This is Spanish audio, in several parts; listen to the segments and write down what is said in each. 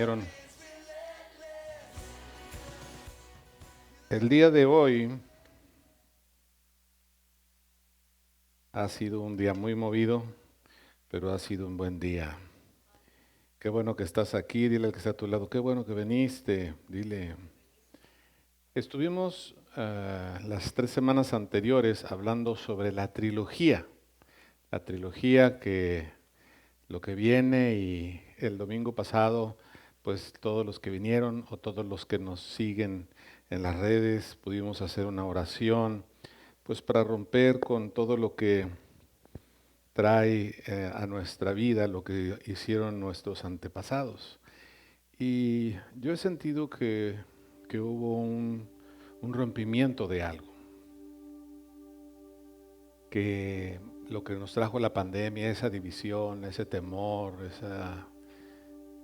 vinieron. El día de hoy ha sido un día muy movido, pero ha sido un buen día. Qué bueno que estás aquí, dile al que está a tu lado, qué bueno que viniste, dile. Estuvimos las 3 semanas anteriores hablando sobre la trilogía que lo que viene, y el domingo pasado, pues todos los que vinieron o todos los que nos siguen en las redes pudimos hacer una oración, pues para romper con todo lo que trae a nuestra vida, lo que hicieron nuestros antepasados. Y yo he sentido que hubo un rompimiento de algo, que lo que nos trajo la pandemia, esa división, ese temor,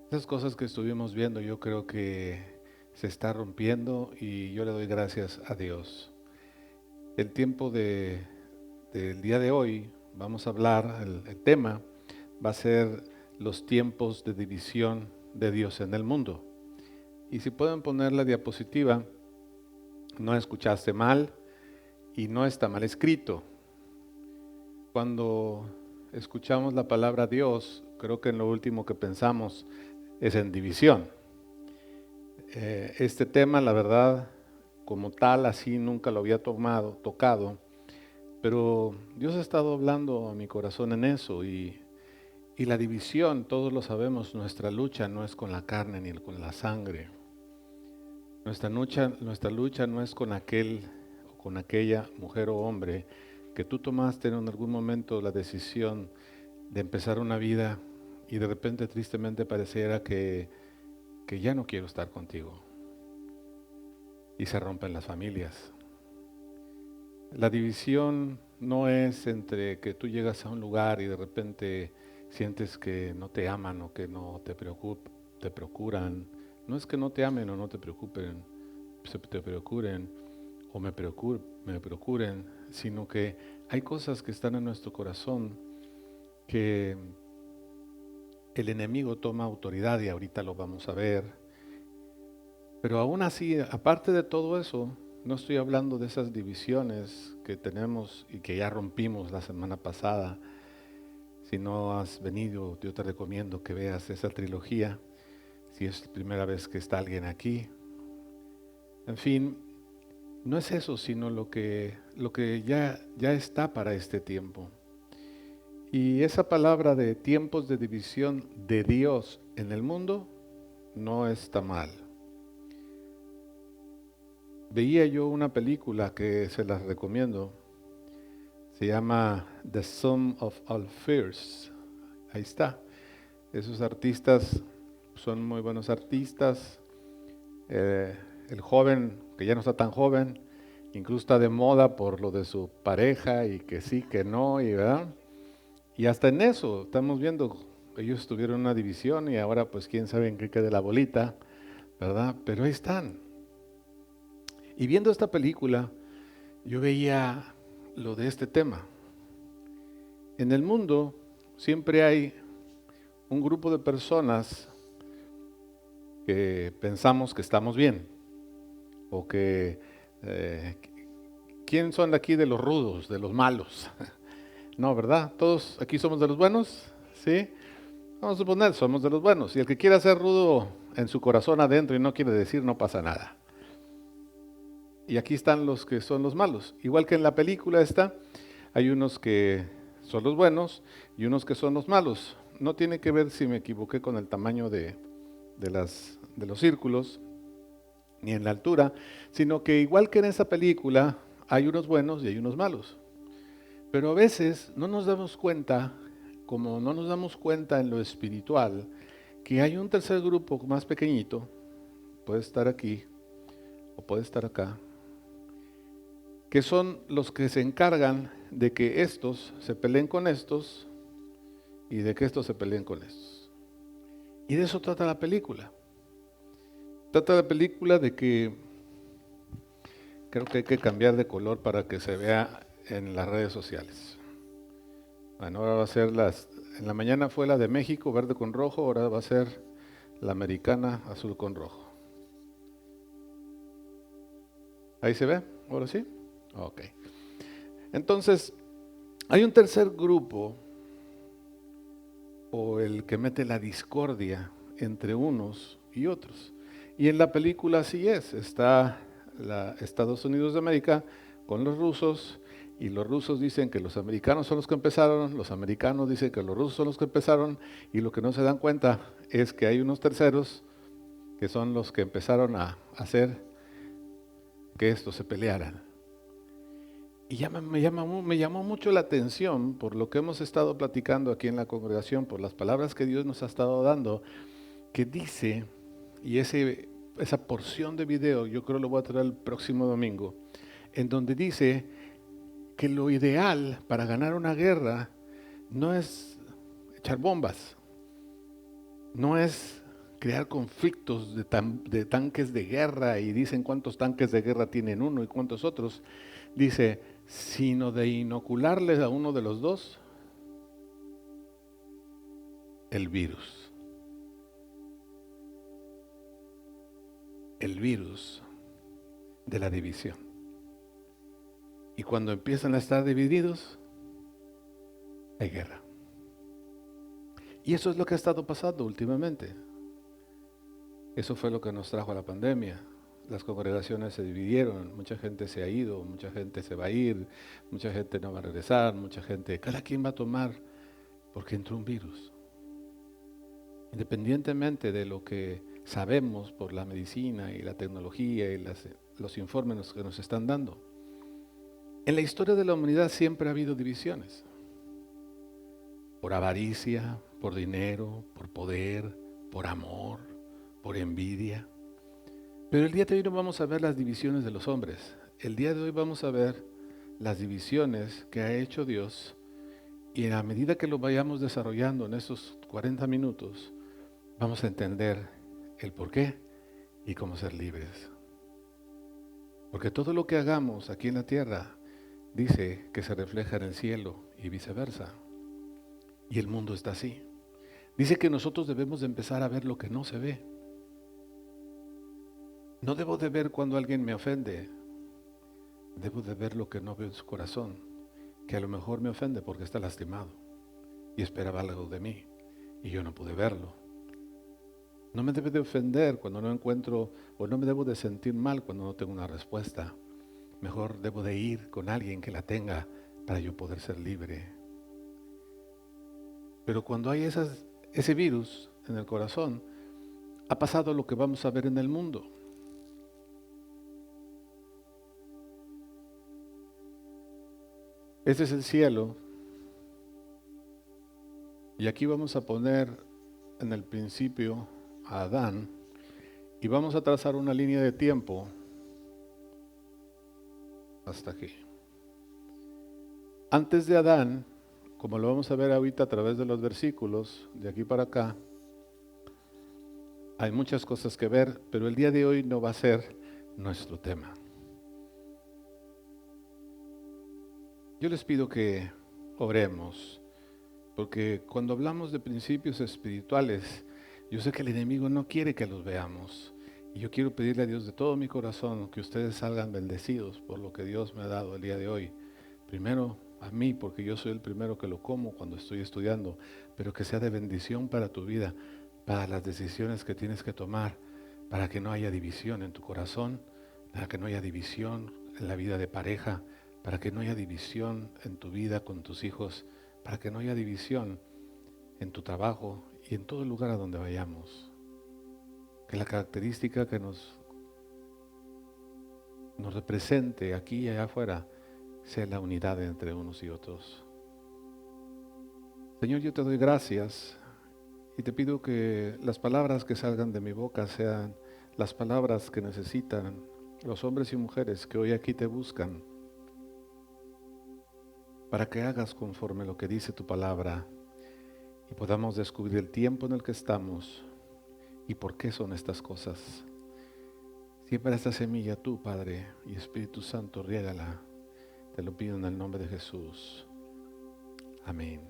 esas cosas que estuvimos viendo, yo creo que se está rompiendo y yo le doy gracias a Dios. El tiempo del día de hoy, vamos a hablar, el tema va a ser los tiempos de división de Dios en el mundo. Y si pueden poner la diapositiva, no escuchaste mal y no está mal escrito. Cuando escuchamos la palabra Dios, creo que en lo último que pensamos es en división. Este tema, la verdad, como tal, así nunca lo había tocado, pero Dios ha estado hablando a mi corazón en eso y la división, todos lo sabemos, nuestra lucha no es con la carne ni con la sangre. Nuestra lucha no es con aquel o con aquella mujer o hombre que tú tomaste en algún momento la decisión de empezar una vida y de repente tristemente pareciera que ya no quiero estar contigo. Y se rompen las familias. La división no es entre que tú llegas a un lugar y de repente sientes que no te aman o que no te procuran. No es que no te amen o no te preocupen, te procuren o me procuren, sino que hay cosas que están en nuestro corazón que el enemigo toma autoridad y ahorita lo vamos a ver. Pero aún así, aparte de todo eso, no estoy hablando de esas divisiones que tenemos y que ya rompimos la semana pasada. Si no has venido, yo te recomiendo que veas esa trilogía, si es la primera vez que está alguien aquí. En fin, no es eso, sino lo que ya está para este tiempo. Y esa palabra de tiempos de división de Dios en el mundo no está mal. Veía yo una película que se las recomiendo, se llama The Sum of All Fears. Ahí está. Esos artistas son muy buenos artistas. El joven, que ya no está tan joven, incluso está de moda por lo de su pareja y que sí, que no, y ¿verdad? Y hasta en eso estamos viendo, ellos tuvieron una división y ahora pues quién sabe en qué quede la bolita, ¿verdad? Pero ahí están. Y viendo esta película, yo veía lo de este tema. En el mundo siempre hay un grupo de personas que pensamos que estamos bien, o que, ¿quién son de aquí de los rudos, de los malos? No, ¿verdad? Todos aquí somos de los buenos, ¿sí? Vamos a suponer, somos de los buenos. Y el que quiera ser rudo en su corazón adentro y no quiere decir, no pasa nada. Y aquí están los que son los malos. Igual que en la película esta, hay unos que son los buenos y unos que son los malos. No tiene que ver si me equivoqué con el tamaño de los círculos, ni en la altura, sino que igual que en esa película, hay unos buenos y hay unos malos. Pero a veces no nos damos cuenta, como no nos damos cuenta en lo espiritual, que hay un tercer grupo más pequeñito, puede estar aquí o puede estar acá, que son los que se encargan de que estos se peleen con estos y de que estos se peleen con estos. Y de eso trata la película. Trata la película de que creo que hay que cambiar de color para que se vea en las redes sociales. Bueno, ahora va a ser en la mañana fue la de México, verde con rojo, ahora va a ser la americana azul con rojo. ¿Ahí se ve? ¿Ahora sí? Ok. Entonces, hay un tercer grupo, o el que mete la discordia entre unos y otros. Y en la película así es, está Estados Unidos de América con los rusos, y los rusos dicen que los americanos son los que empezaron, los americanos dicen que los rusos son los que empezaron, y lo que no se dan cuenta es que hay unos terceros que son los que empezaron a hacer que estos se pelearan. Y me llamó mucho la atención por lo que hemos estado platicando aquí en la congregación, por las palabras que Dios nos ha estado dando, que dice, y esa porción de video yo creo lo voy a traer el próximo domingo, en donde dice que lo ideal para ganar una guerra no es echar bombas, no es crear conflictos de tanques de guerra y dicen cuántos tanques de guerra tienen uno y cuántos otros, dice, sino de inocularles a uno de los dos el virus. El virus de la división. Y cuando empiezan a estar divididos, hay guerra. Y eso es lo que ha estado pasando últimamente. Eso fue lo que nos trajo a la pandemia. Las congregaciones se dividieron, mucha gente se ha ido, mucha gente se va a ir, mucha gente no va a regresar, mucha gente, cada quien va a tomar, porque entró un virus. Independientemente de lo que sabemos por la medicina y la tecnología y los informes que nos están dando, en la historia de la humanidad siempre ha habido divisiones. Por avaricia, por dinero, por poder, por amor, por envidia. Pero el día de hoy no vamos a ver las divisiones de los hombres. El día de hoy vamos a ver las divisiones que ha hecho Dios, y a medida que lo vayamos desarrollando en estos 40 minutos, vamos a entender el por qué y cómo ser libres. Porque todo lo que hagamos aquí en la tierra dice que se refleja en el cielo y viceversa. Y el mundo está así. Dice que nosotros debemos de empezar a ver lo que no se ve. No debo de ver cuando alguien me ofende. Debo de ver lo que no veo en su corazón, que a lo mejor me ofende porque está lastimado y esperaba algo de mí y yo no pude verlo. No me debe de ofender cuando no encuentro, o no me debo de sentir mal cuando no tengo una respuesta. Mejor debo de ir con alguien que la tenga para yo poder ser libre. Pero cuando hay ese virus en el corazón, ha pasado lo que vamos a ver en el mundo. Este es el cielo. Y aquí vamos a poner en el principio a Adán y vamos a trazar una línea de tiempo hasta aquí. Antes de Adán, como lo vamos a ver ahorita a través de los versículos, de aquí para acá, hay muchas cosas que ver, pero el día de hoy no va a ser nuestro tema. Yo les pido que oremos, porque cuando hablamos de principios espirituales, yo sé que el enemigo no quiere que los veamos. Y yo quiero pedirle a Dios de todo mi corazón que ustedes salgan bendecidos por lo que Dios me ha dado el día de hoy. Primero a mí, porque yo soy el primero que lo como cuando estoy estudiando, pero que sea de bendición para tu vida, para las decisiones que tienes que tomar, para que no haya división en tu corazón, para que no haya división en la vida de pareja, para que no haya división en tu vida con tus hijos, para que no haya división en tu trabajo y en todo lugar a donde vayamos. Que la característica que nos represente aquí y allá afuera sea la unidad entre unos y otros. Señor, yo te doy gracias y te pido que las palabras que salgan de mi boca sean las palabras que necesitan los hombres y mujeres que hoy aquí te buscan, para que hagas conforme lo que dice tu palabra y podamos descubrir el tiempo en el que estamos y por qué son estas cosas. Siembra esta semilla tú, Padre, y Espíritu Santo, riégala. Te lo pido en el nombre de Jesús. Amén.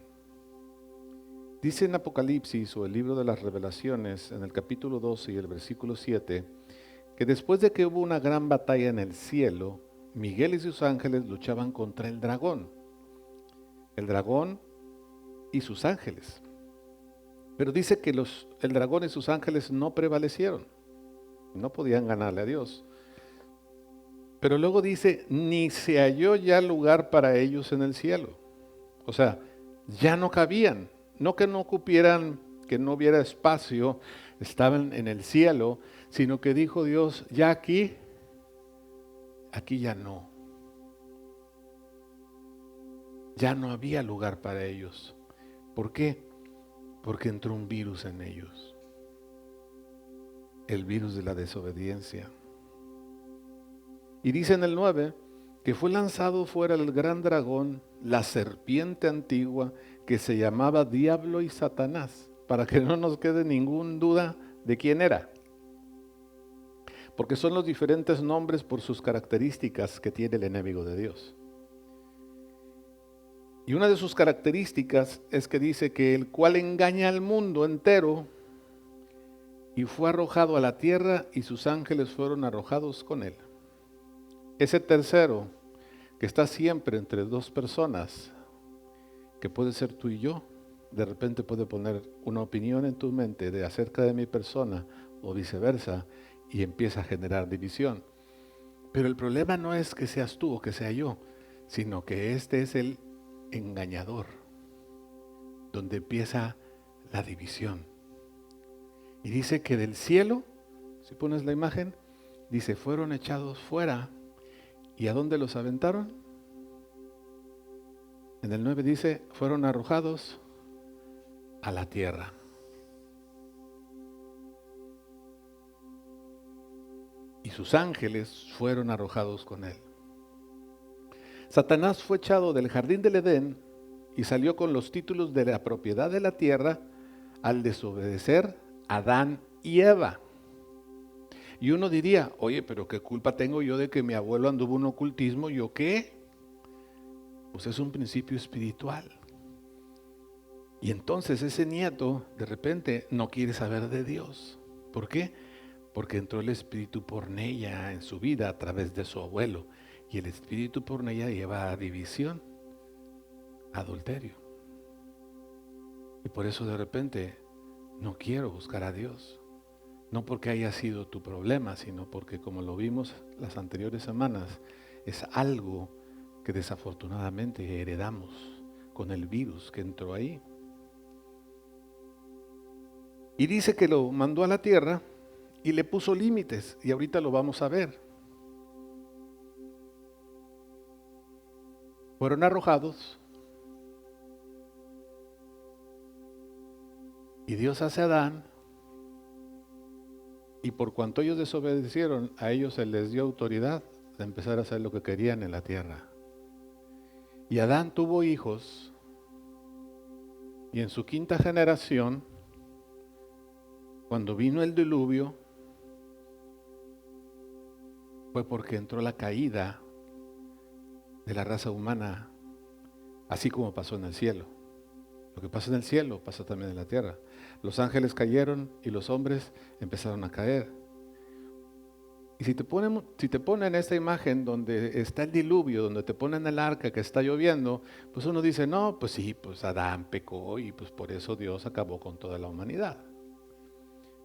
Dice en Apocalipsis o el libro de las Revelaciones, en el capítulo 12 y el versículo 7, que después de que hubo una gran batalla en el cielo, Miguel y sus ángeles luchaban contra el dragón y sus ángeles. Pero dice que el dragón y sus ángeles no prevalecieron, no podían ganarle a Dios. Pero luego dice, ni se halló ya lugar para ellos en el cielo. O sea, ya no cabían, no que no cupieran, que no hubiera espacio, estaban en el cielo, sino que dijo Dios, ya aquí ya no. Ya no había lugar para ellos. ¿Por qué? Porque entró un virus en ellos. El virus de la desobediencia. Y dice en el 9, que fue lanzado fuera el gran dragón, la serpiente antigua, que se llamaba Diablo y Satanás, para que no nos quede ninguna duda de quién era. Porque son los diferentes nombres por sus características que tiene el enemigo de Dios. Y una de sus características es que dice que el cual engaña al mundo entero y fue arrojado a la tierra y sus ángeles fueron arrojados con él. Ese tercero que está siempre entre dos personas, que puede ser tú y yo, de repente puede poner una opinión en tu mente de acerca de mi persona o viceversa y empieza a generar división. Pero el problema no es que seas tú o que sea yo, sino que este es el engañador, donde empieza la división. Y dice que del cielo, si pones la imagen, dice, fueron echados fuera. ¿Y a dónde los aventaron? En el 9 dice, fueron arrojados a la tierra. Y sus ángeles fueron arrojados con él. Satanás fue echado del jardín del Edén y salió con los títulos de la propiedad de la tierra al desobedecer a Adán y Eva. Y uno diría, oye, pero ¿qué culpa tengo yo de que mi abuelo anduvo en ocultismo? ¿Yo qué? Pues es un principio espiritual. Y entonces ese nieto de repente no quiere saber de Dios. ¿Por qué? Porque entró el espíritu porneia en su vida a través de su abuelo. Y el espíritu porneia lleva a división, adulterio. Y por eso de repente no quiero buscar a Dios. No porque haya sido tu problema, sino porque, como lo vimos las anteriores semanas, es algo que desafortunadamente heredamos con el virus que entró ahí. Y dice que lo mandó a la tierra y le puso límites, y ahorita lo vamos a ver. Fueron arrojados y Dios hace a Adán. Y por cuanto ellos desobedecieron, a ellos se les dio autoridad de empezar a hacer lo que querían en la tierra. Y Adán tuvo hijos, y en su quinta generación, cuando vino el diluvio, fue porque entró la caída de la raza humana, así como pasó en el cielo. Lo que pasa en el cielo pasa también en la tierra. Los ángeles cayeron y los hombres empezaron a caer. Y si te ponen esta imagen donde está el diluvio, donde te ponen el arca que está lloviendo, pues uno dice, no, pues sí, pues Adán pecó y pues por eso Dios acabó con toda la humanidad.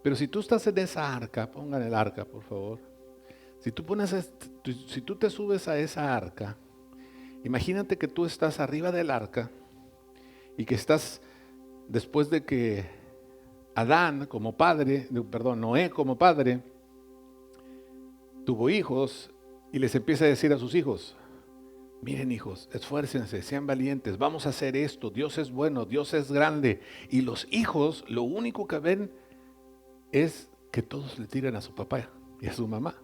Pero si tú estás en esa arca, pongan el arca por favor. Si tú te subes a esa arca, imagínate que tú estás arriba del arca y que estás, después de que Noé como padre, tuvo hijos y les empieza a decir a sus hijos, miren hijos, esfuércense, sean valientes, vamos a hacer esto, Dios es bueno, Dios es grande. Y los hijos lo único que ven es que todos le tiran a su papá y a su mamá.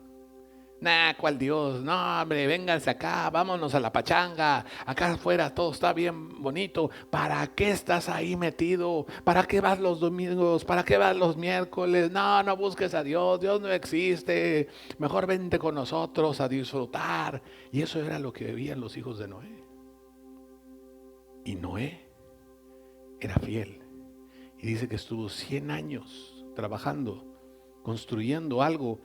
Nah, ¿cuál Dios? No, hombre, vénganse acá, vámonos a la pachanga, acá afuera todo está bien bonito. ¿Para qué estás ahí metido? ¿Para qué vas los domingos? ¿Para qué vas los miércoles? No, no busques a Dios, Dios no existe. Mejor vente con nosotros a disfrutar. Y eso era lo que vivían los hijos de Noé. Y Noé era fiel. Y dice que estuvo 100 años trabajando, construyendo algo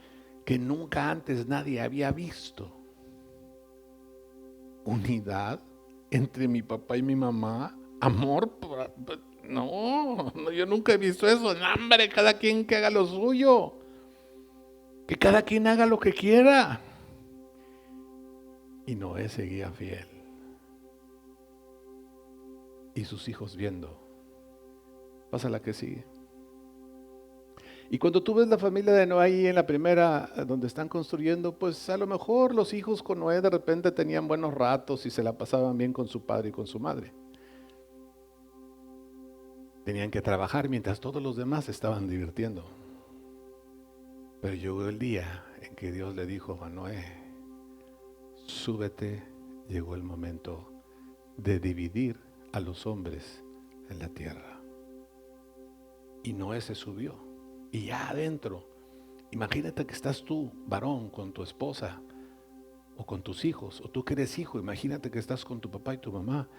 que nunca antes nadie había visto. Unidad entre mi papá y mi mamá, amor. No, yo nunca he visto eso. No, hombre, cada quien que haga lo suyo, que cada quien haga lo que quiera. Y Noé seguía fiel. Y sus hijos viendo. Pasa la que sigue. Y cuando tú ves la familia de Noé ahí en la primera, donde están construyendo, pues a lo mejor los hijos con Noé de repente tenían buenos ratos y se la pasaban bien con su padre y con su madre. Tenían que trabajar mientras todos los demás se estaban divirtiendo. Pero llegó el día en que Dios le dijo a Noé, súbete, llegó el momento de dividir a los hombres en la tierra. Y Noé se subió. Y ya adentro, imagínate que estás tú, varón, con tu esposa o con tus hijos, o tú que eres hijo, imagínate que estás con tu papá y tu mamá.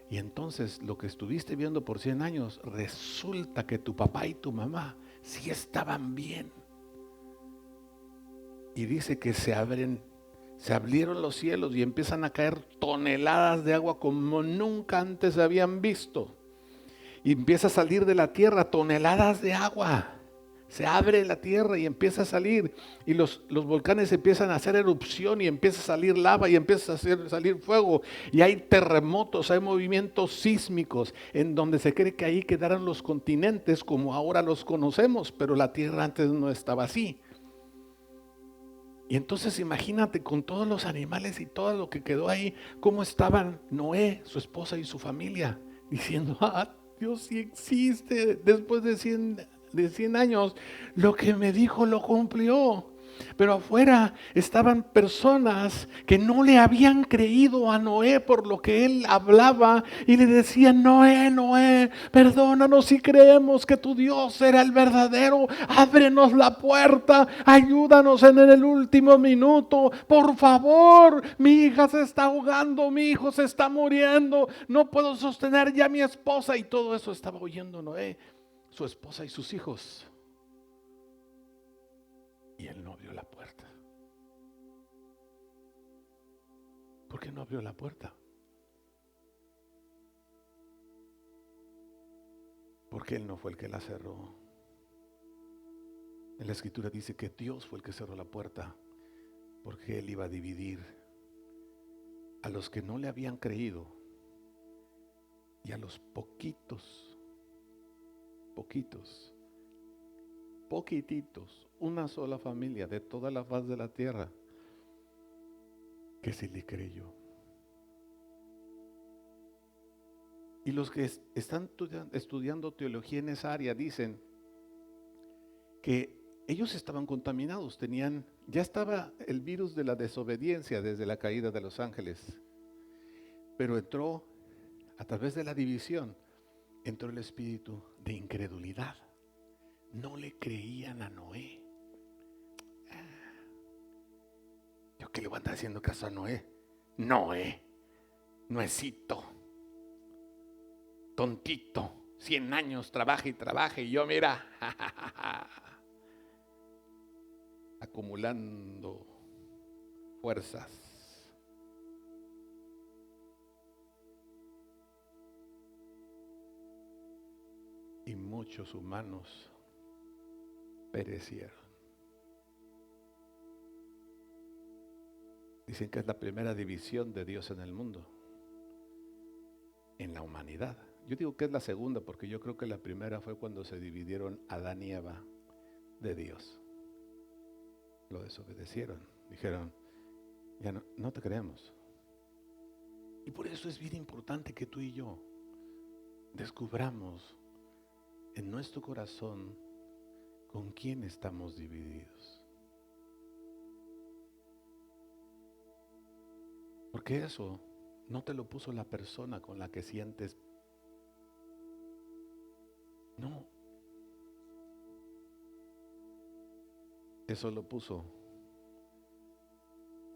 Y entonces lo que estuviste viendo por 100 años, resulta que tu papá y tu mamá sí estaban bien. Y dice que se abrieron los cielos y empiezan a caer toneladas de agua como nunca antes habían visto. Y empieza a salir de la tierra toneladas de agua. Se abre la tierra y empieza a salir. Y los volcanes empiezan a hacer erupción y empieza a salir lava y empieza a salir fuego. Y hay terremotos, hay movimientos sísmicos en donde se cree que ahí quedaron los continentes como ahora los conocemos. Pero la tierra antes no estaba así. Y entonces imagínate con todos los animales y todo lo que quedó ahí, cómo estaban Noé, su esposa y su familia, diciendo, Dios sí existe, después de 100 años, lo que me dijo lo cumplió. Pero afuera estaban personas que no le habían creído a Noé por lo que él hablaba y le decían, Noé, perdónanos si creemos que tu Dios era el verdadero, ábrenos la puerta, ayúdanos en el último minuto, por favor, mi hija se está ahogando, mi hijo se está muriendo, no puedo sostener ya a mi esposa. Y todo eso estaba oyendo Noé, su esposa y sus hijos. Y él no abrió la puerta. ¿Por qué no abrió la puerta? Porque él no fue el que la cerró. En la escritura dice que Dios fue el que cerró la puerta, porque él iba a dividir a los que no le habían creído y a los poquititos, una sola familia de toda la faz de la tierra que sí le creyó. Y los que están estudiando teología en esa área dicen que ellos estaban contaminados, ya estaba el virus de la desobediencia desde la caída de los ángeles, pero entró a través de la división, entró el espíritu de incredulidad. No le creían a Noé. ¿Yo qué le voy a andar haciendo caso a Noé? Noecito, tontito, 100 años trabaja y yo mira, acumulando fuerzas. Y muchos humanos perecieron. Dicen que es la primera división de Dios en el mundo, en la humanidad. Yo digo que es la segunda porque yo creo que la primera fue cuando se dividieron Adán y Eva de Dios. Lo desobedecieron, dijeron, ya no te creemos. Y por eso es bien importante que tú y yo descubramos en nuestro corazón con quién estamos divididos. Porque eso no te lo puso la persona con la que sientes. No. Eso lo puso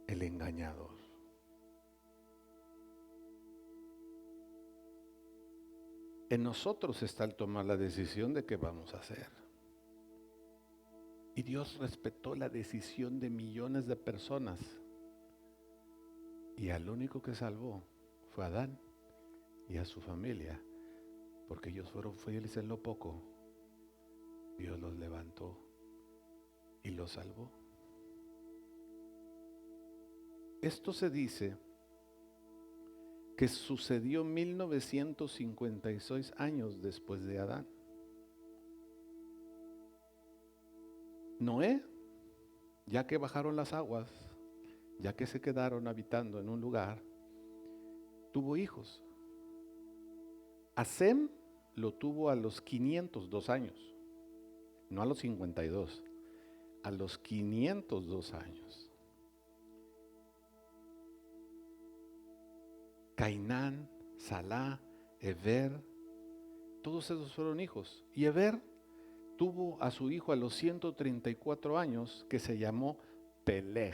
el engañador. En nosotros está el tomar la decisión de qué vamos a hacer. Y Dios respetó la decisión de millones de personas. Y al único que salvó fue a Adán y a su familia, porque ellos fueron fieles en lo poco. Dios los levantó y los salvó. Esto se dice que sucedió 1956 años después de Adán. Noé, ya que bajaron las aguas, ya que se quedaron habitando en un lugar, tuvo hijos. A Sem lo tuvo a los 502 años, no a los 52, a los 502 años. Cainán, Salá, Eber, todos esos fueron hijos. Y Eber tuvo a su hijo a los 134 años, que se llamó Peleg.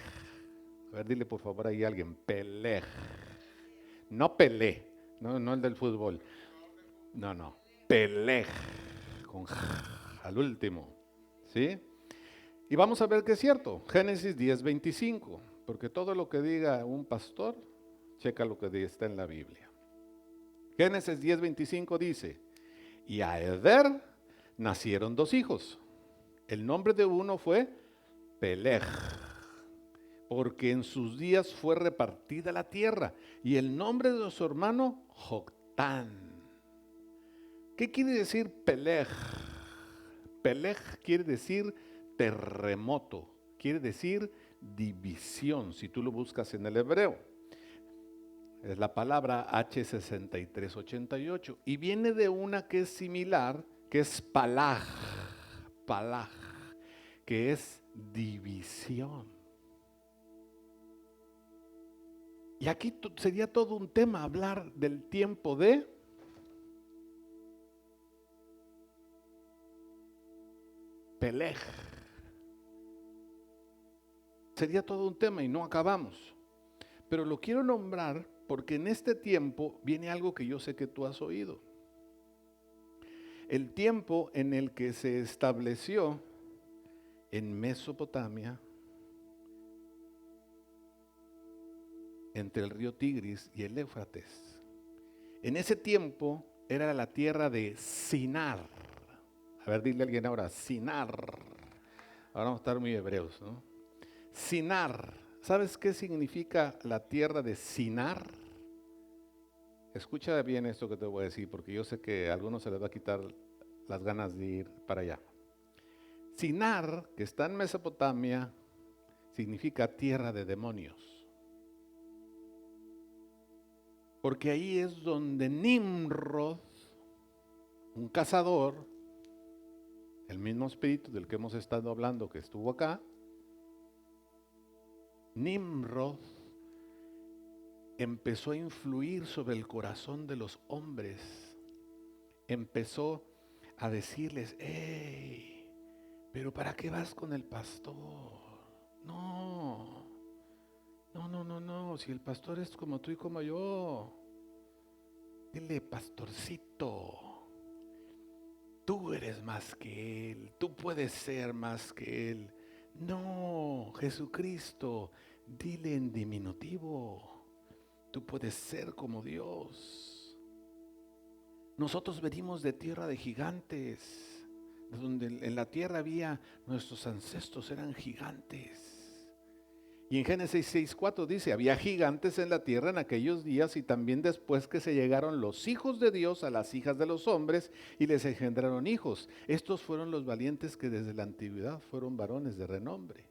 A ver, dile por favor ahí a alguien, Peleg. No Pelé, no el del fútbol. No, Peleg, con al último. ¿Sí? Y vamos a ver que es cierto, Génesis 10:25, porque todo lo que diga un pastor, checa lo que está en la Biblia. Génesis 10:25 dice, y a Eber nacieron dos hijos. El nombre de uno fue Peleg, porque en sus días fue repartida la tierra, y el nombre de su hermano Joctán. ¿Qué quiere decir Peleg? Peleg quiere decir terremoto, quiere decir división, si tú lo buscas en el hebreo. Es la palabra H6388 y viene de una que es similar, que es palag, que es división. Y aquí sería todo un tema hablar del tiempo de Peleg. Sería todo un tema y no acabamos. Pero lo quiero nombrar porque en este tiempo viene algo que yo sé que tú has oído. El tiempo en el que se estableció en Mesopotamia, entre el río Tigris y el Éufrates. En ese tiempo era la tierra de Sinar. A ver, dile a alguien ahora, Sinar. Ahora vamos a estar muy hebreos, ¿no? Sinar. ¿Sabes qué significa la tierra de Sinar? Escucha bien esto que te voy a decir, porque yo sé que a algunos se les va a quitar las ganas de ir para allá. Sinar, que está en Mesopotamia, significa tierra de demonios. Porque ahí es donde Nimrod, un cazador, el mismo espíritu del que hemos estado hablando que estuvo acá, Nimrod empezó a influir sobre el corazón de los hombres. Empezó a decirles, hey, pero ¿para qué vas con el pastor? No, si el pastor es como tú y como yo, dile, pastorcito, tú eres más que él, tú puedes ser más que él. No, Jesucristo, dile en diminutivo, tú puedes ser como Dios. Nosotros venimos de tierra de gigantes, donde en la tierra había, nuestros ancestros eran gigantes. Y en Génesis 6:4 dice, había gigantes en la tierra en aquellos días y también después que se llegaron los hijos de Dios a las hijas de los hombres y les engendraron hijos. Estos fueron los valientes que desde la antigüedad fueron varones de renombre.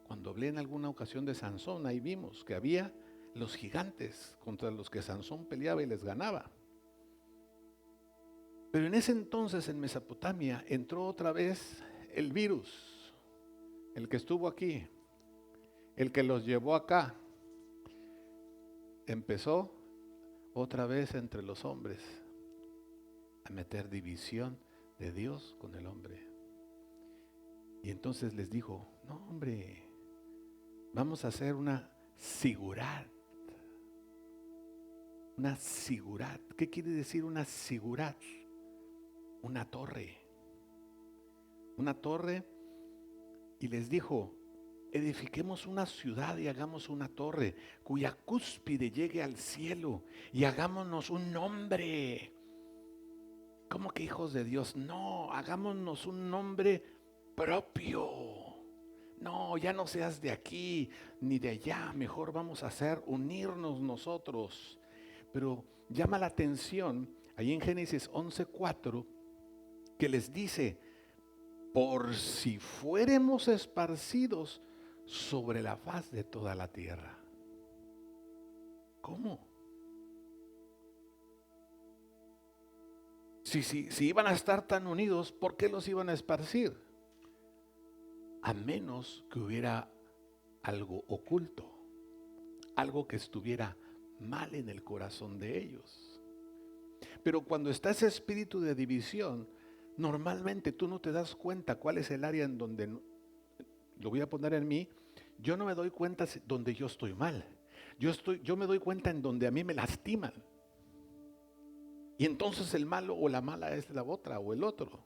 Cuando hablé en alguna ocasión de Sansón, ahí vimos que había los gigantes contra los que Sansón peleaba y les ganaba. Pero en ese entonces en Mesopotamia entró otra vez el virus, el que estuvo aquí, el que los llevó acá. Empezó otra vez entre los hombres a meter división de Dios con el hombre. Y entonces les dijo, no hombre, vamos a hacer una sigurat. Una sigurat. ¿Qué quiere decir una sigurat? una torre. Una torre, y les dijo: edifiquemos una ciudad y hagamos una torre cuya cúspide llegue al cielo y hagámonos un nombre. ¿Cómo que hijos de Dios? No, hagámonos un nombre propio. No, ya no seas de aquí ni de allá, mejor vamos a unirnos nosotros. Pero llama la atención ahí en Génesis 11:4 que les dice: por si fuéramos esparcidos sobre la faz de toda la tierra. ¿Cómo? Si iban a estar tan unidos, ¿por qué los iban a esparcir? A menos que hubiera algo oculto, algo que estuviera mal en el corazón de ellos. Pero cuando está ese espíritu de división, normalmente tú no te das cuenta cuál es el área en donde, lo voy a poner en mí, yo no me doy cuenta donde yo estoy mal. Yo me doy cuenta en donde a mí me lastiman. Y entonces el malo o la mala es la otra o el otro,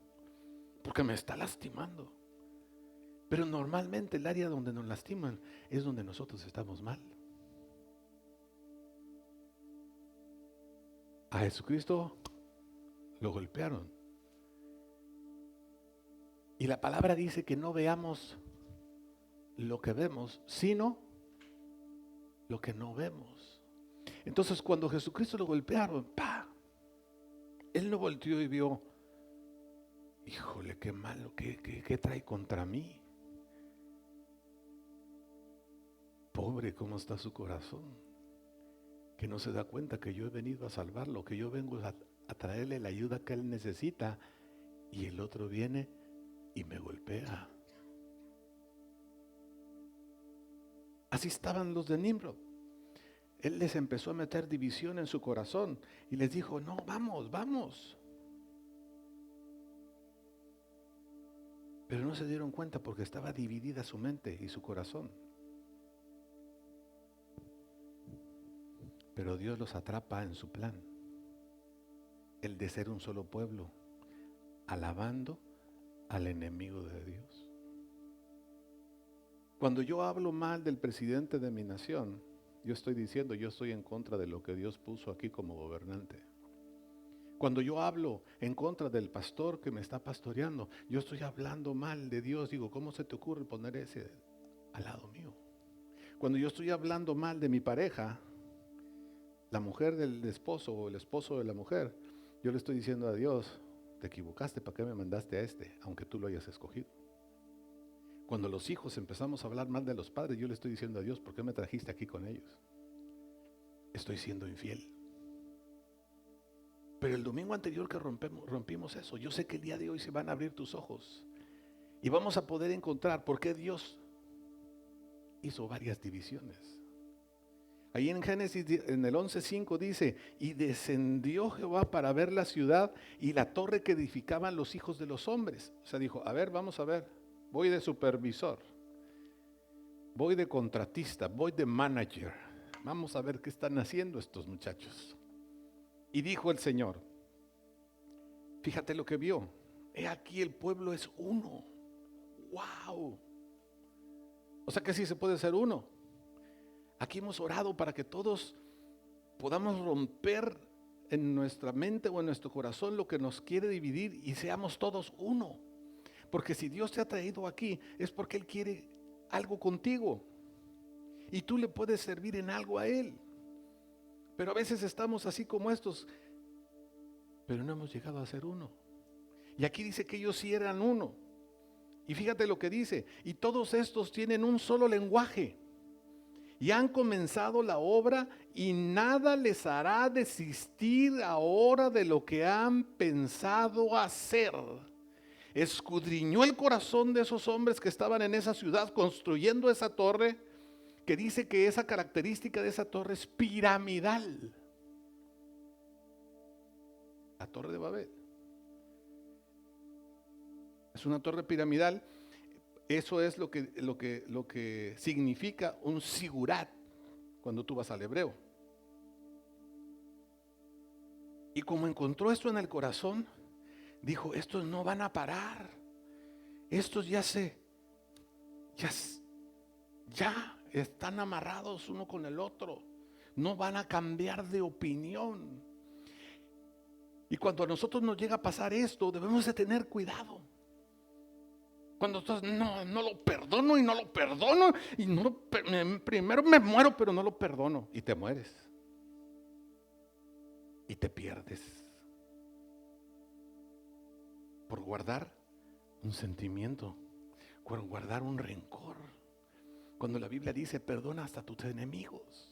porque me está lastimando. Pero normalmente el área donde nos lastiman es donde nosotros estamos mal. A Jesucristo lo golpearon. Y la palabra dice que no veamos lo que vemos, sino lo que no vemos. Entonces cuando Jesucristo lo golpearon, ¡pah!, Él no volteó y vio: híjole, qué malo, qué trae contra mí. Pobre, cómo está su corazón, que no se da cuenta que yo he venido a salvarlo, que yo vengo a traerle la ayuda que él necesita, y el otro viene y me golpea. Así estaban los de Nimrod. Él les empezó a meter división en su corazón y les dijo: no, vamos. Pero no se dieron cuenta porque estaba dividida su mente y su corazón. Pero Dios los atrapa en su plan, el de ser un solo pueblo, alabando al enemigo de Dios. Cuando yo hablo mal del presidente de mi nación, yo estoy diciendo: yo estoy en contra de lo que Dios puso aquí como gobernante. Cuando yo hablo en contra del pastor que me está pastoreando, yo estoy hablando mal de Dios. Digo: ¿cómo se te ocurre poner ese al lado mío? Cuando yo estoy hablando mal de mi pareja, la mujer del esposo o el esposo de la mujer, yo le estoy diciendo a Dios: te equivocaste, ¿para qué me mandaste a este? Aunque tú lo hayas escogido. Cuando los hijos empezamos a hablar mal de los padres, yo le estoy diciendo a Dios: ¿por qué me trajiste aquí con ellos? Estoy siendo infiel. Pero el domingo anterior que rompimos eso, yo sé que el día de hoy se van a abrir tus ojos y vamos a poder encontrar por qué Dios hizo varias divisiones. Ahí en Génesis, en el 11:5 dice: y descendió Jehová para ver la ciudad y la torre que edificaban los hijos de los hombres. O sea, dijo: a ver, vamos a ver, voy de supervisor, voy de contratista, voy de manager, vamos a ver qué están haciendo estos muchachos. Y dijo el Señor: fíjate lo que vio, he aquí el pueblo es uno. ¡Wow! O sea que sí se puede ser uno. Aquí hemos orado para que todos podamos romper en nuestra mente o en nuestro corazón lo que nos quiere dividir y seamos todos uno. Porque si Dios te ha traído aquí es porque Él quiere algo contigo y tú le puedes servir en algo a Él. Pero a veces estamos así como estos, pero no hemos llegado a ser uno. Y aquí dice que ellos sí eran uno. Y fíjate lo que dice: y todos estos tienen un solo lenguaje y han comenzado la obra, y nada les hará desistir ahora de lo que han pensado hacer. Escudriñó el corazón de esos hombres que estaban en esa ciudad construyendo esa torre, que dice que esa característica de esa torre es piramidal. La torre de Babel es una torre piramidal. Eso es lo que significa un sigurat cuando tú vas al hebreo. Y como encontró esto en el corazón, dijo, estos no van a parar. Estos ya están amarrados uno con el otro. No van a cambiar de opinión. Y cuando a nosotros nos llega a pasar esto, debemos de tener cuidado. Cuando nosotros no lo perdono y no lo perdono y primero me muero, pero no lo perdono, y te mueres y te pierdes por guardar un sentimiento, por guardar un rencor. Cuando la Biblia dice perdona hasta tus enemigos.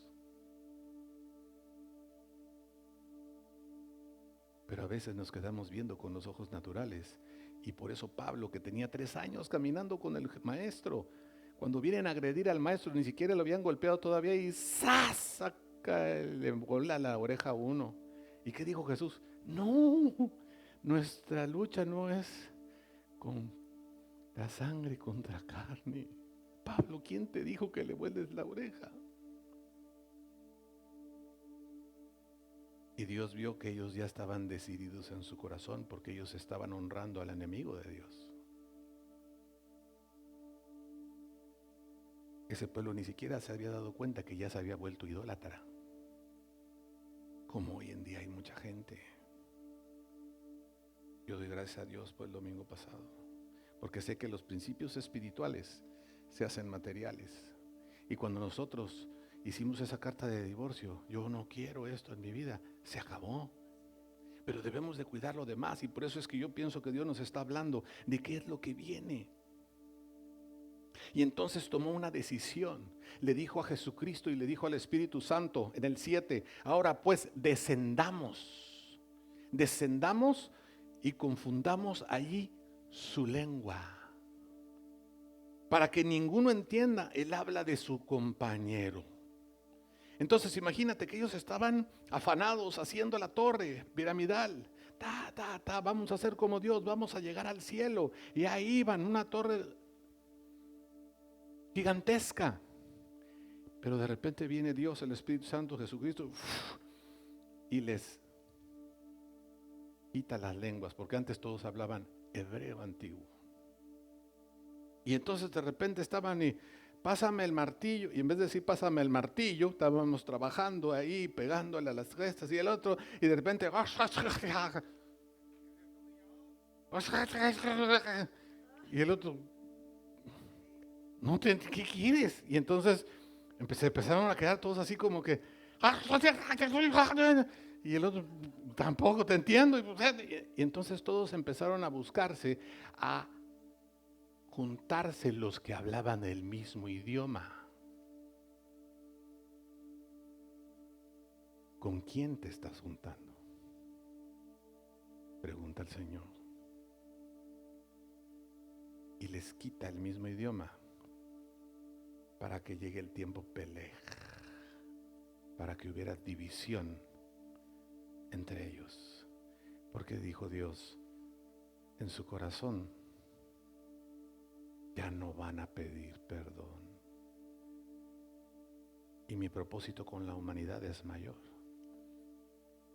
Pero a veces nos quedamos viendo con los ojos naturales. Y por eso Pablo, que tenía 3 años caminando con el maestro, cuando vienen a agredir al maestro, ni siquiera lo habían golpeado todavía y ¡zas! Le vuela la oreja a uno. ¿Y qué dijo Jesús? No, nuestra lucha no es con la sangre contra carne. Pablo, ¿quién te dijo que le vueles la oreja? Y Dios vio que ellos ya estaban decididos en su corazón porque ellos estaban honrando al enemigo de Dios. Ese pueblo ni siquiera se había dado cuenta que ya se había vuelto idólatra. Como hoy en día hay mucha gente. Yo doy gracias a Dios por el domingo pasado, porque sé que los principios espirituales se hacen materiales. Y cuando nosotros hicimos esa carta de divorcio, yo no quiero esto en mi vida, se acabó. Pero debemos de cuidar lo demás, y por eso es que yo pienso que Dios nos está hablando de qué es lo que viene. Y entonces tomó una decisión, le dijo a Jesucristo y le dijo al Espíritu Santo en el 7, ahora pues descendamos y confundamos allí su lengua, para que ninguno entienda el habla de su compañero. Entonces imagínate que ellos estaban afanados haciendo la torre piramidal. Vamos a ser como Dios, vamos a llegar al cielo. Y ahí iban, una torre gigantesca. Pero de repente viene Dios, el Espíritu Santo, Jesucristo, y les quita las lenguas, porque antes todos hablaban hebreo antiguo. Y entonces de repente estaban y pásame el martillo, y en vez de decir pásame el martillo, estábamos trabajando ahí, pegándole a las crestas, y el otro, y de repente y el otro, ¿qué quieres? Y entonces empezaron a quedar todos así como que, y el otro, tampoco te entiendo. Y entonces todos empezaron a buscarse, a juntarse los que hablaban el mismo idioma. ¿Con quién te estás juntando? Pregunta el Señor. Y les quita el mismo idioma para que llegue el tiempo Pelej, para que hubiera división entre ellos. Porque dijo Dios en su corazón, ya no van a pedir perdón. Y mi propósito con la humanidad es mayor.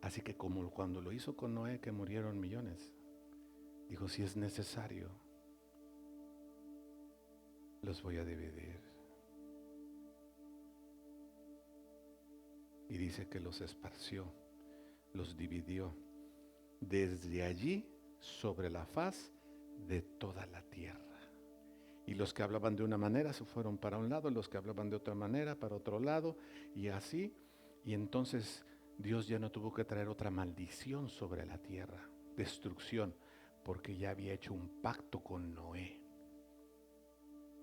Así que como cuando lo hizo con Noé, que murieron millones, dijo, si es necesario, los voy a dividir. Y dice que los esparció, los dividió desde allí sobre la faz de toda la tierra. Y los que hablaban de una manera se fueron para un lado, los que hablaban de otra manera para otro lado, y así. Y entonces Dios ya no tuvo que traer otra maldición sobre la tierra, destrucción, porque ya había hecho un pacto con Noé.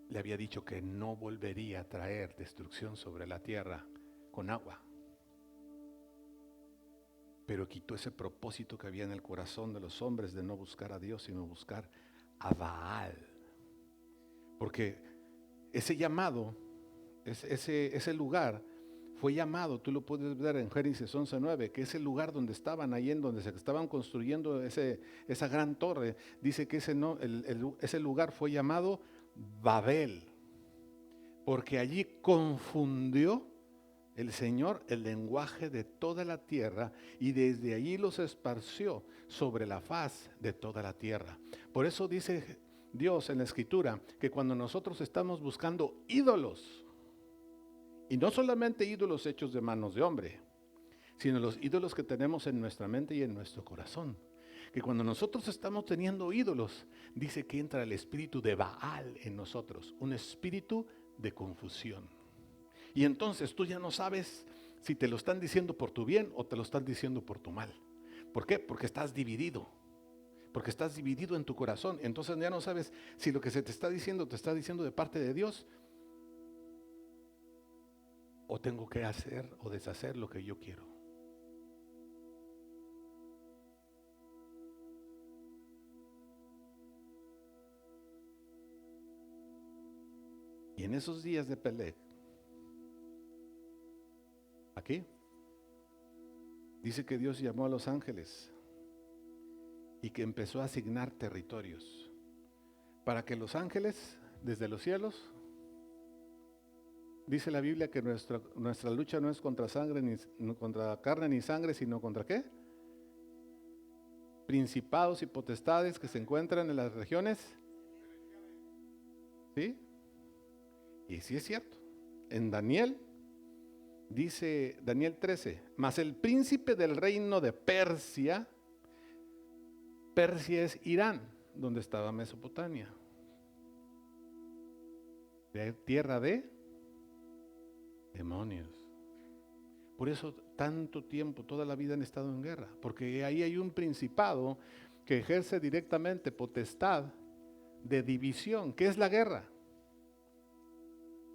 Le había dicho que no volvería a traer destrucción sobre la tierra con agua. Pero quitó ese propósito que había en el corazón de los hombres de no buscar a Dios, sino buscar a Baal. Porque ese llamado, ese lugar fue llamado, tú lo puedes ver en Génesis 11:9, que ese lugar donde estaban, ahí en donde se estaban construyendo esa gran torre, dice que ese lugar fue llamado Babel, porque allí confundió el Señor el lenguaje de toda la tierra y desde allí los esparció sobre la faz de toda la tierra. Por eso dice Dios en la Escritura que cuando nosotros estamos buscando ídolos, y no solamente ídolos hechos de manos de hombre, sino los ídolos que tenemos en nuestra mente y en nuestro corazón, que cuando nosotros estamos teniendo ídolos, dice que entra el espíritu de Baal en nosotros, un espíritu de confusión. Y entonces tú ya no sabes si te lo están diciendo por tu bien o te lo están diciendo por tu mal. ¿Por qué? Porque estás dividido. Porque estás dividido en tu corazón. Entonces ya no sabes si lo que se te está diciendo de parte de Dios, o tengo que hacer o deshacer lo que yo quiero. Y en esos días de Peleg, aquí, dice que Dios llamó a los ángeles y que empezó a asignar territorios para que los ángeles desde los cielos, dice la Biblia que nuestra lucha no es contra sangre ni contra carne ni sangre, sino contra ¿qué? Principados y potestades que se encuentran en las regiones. ¿Sí? Y sí es cierto. En Daniel dice Daniel 13, mas el príncipe del reino de Persia, Persia es Irán, donde estaba Mesopotamia, de tierra de demonios. Por eso tanto tiempo, toda la vida han estado en guerra, porque ahí hay un principado que ejerce directamente potestad de división. ¿Qué es la guerra?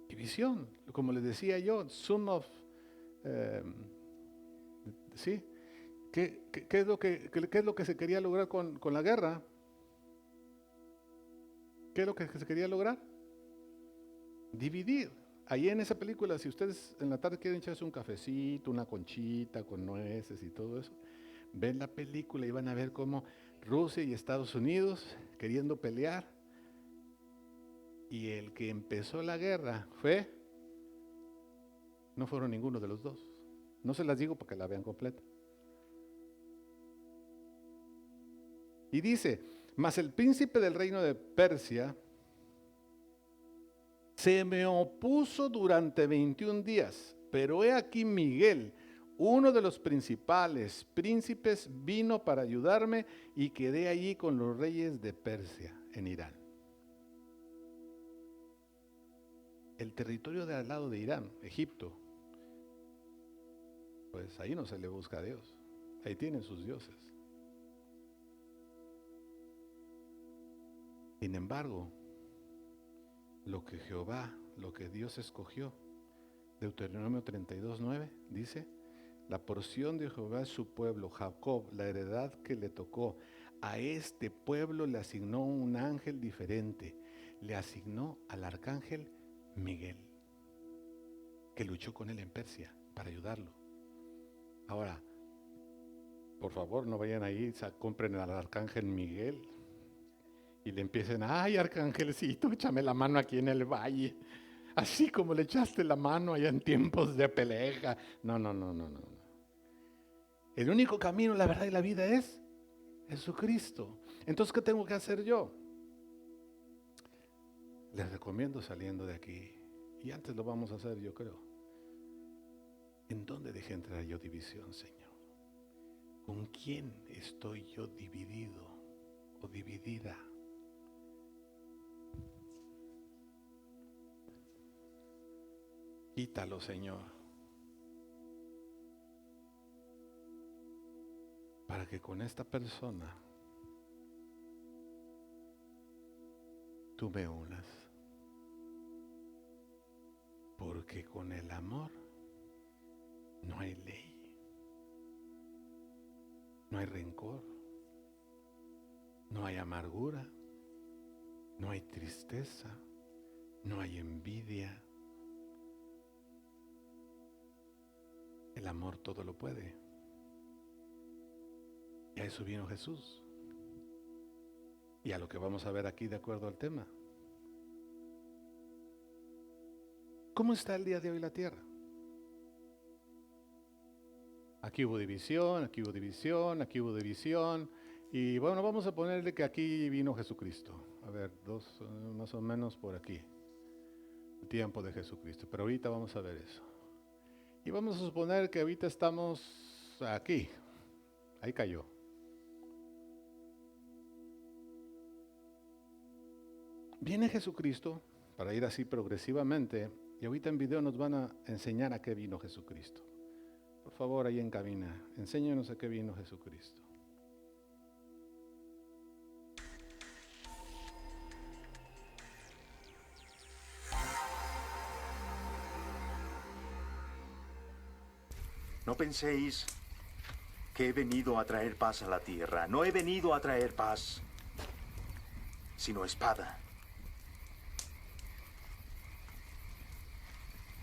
División, como les decía yo, sum of, ¿sí? ¿Qué es lo que se quería lograr con la guerra? ¿Qué es lo que se quería lograr? Dividir. Ahí en esa película, si ustedes en la tarde quieren echarse un cafecito, una conchita con nueces y todo eso, ven la película y van a ver cómo Rusia y Estados Unidos queriendo pelear, y el que empezó la guerra no fueron ninguno de los dos. No se las digo para que la vean completa. Y dice, mas el príncipe del reino de Persia se me opuso durante 21 días, pero he aquí Miguel, uno de los principales príncipes, vino para ayudarme y quedé allí con los reyes de Persia, en Irán. El territorio de al lado de Irán, Egipto, pues ahí no se le busca a Dios, ahí tienen sus dioses. Sin embargo, lo que Dios escogió, Deuteronomio 32:9 dice, la porción de Jehová es su pueblo, Jacob, la heredad que le tocó. A este pueblo le asignó un ángel diferente, le asignó al arcángel Miguel, que luchó con él en Persia para ayudarlo. Ahora, por favor, no vayan ahí, compren al arcángel Miguel y le empiecen, ay, arcángelcito, échame la mano aquí en el valle, así como le echaste la mano allá en tiempos de pelea. No, no, no, no, no. El único camino, la verdad y la vida es Jesucristo. Entonces, ¿qué tengo que hacer yo? Les recomiendo saliendo de aquí, y antes lo vamos a hacer, yo creo. ¿En dónde dejé entrar yo división, Señor? ¿Con quién estoy yo dividido o dividida? Quítalo, Señor, para que con esta persona tú me unas. Porque con el amor no hay ley, no hay rencor, no hay amargura, no hay tristeza, no hay envidia. El amor todo lo puede. Y a eso vino Jesús. Y a lo que vamos a ver aquí de acuerdo al tema. ¿Cómo está el día de hoy la tierra? Aquí hubo división, aquí hubo división, aquí hubo división. Y bueno, vamos a ponerle que aquí vino Jesucristo. A ver, más o menos por aquí. El tiempo de Jesucristo. Pero ahorita vamos a ver eso. Y vamos a suponer que ahorita estamos aquí. Ahí cayó. Viene Jesucristo, para ir así progresivamente, y ahorita en video nos van a enseñar a qué vino Jesucristo. Por favor, ahí en cabina, enséñanos a qué vino Jesucristo. No penséis que he venido a traer paz a la tierra. No he venido a traer paz, sino espada.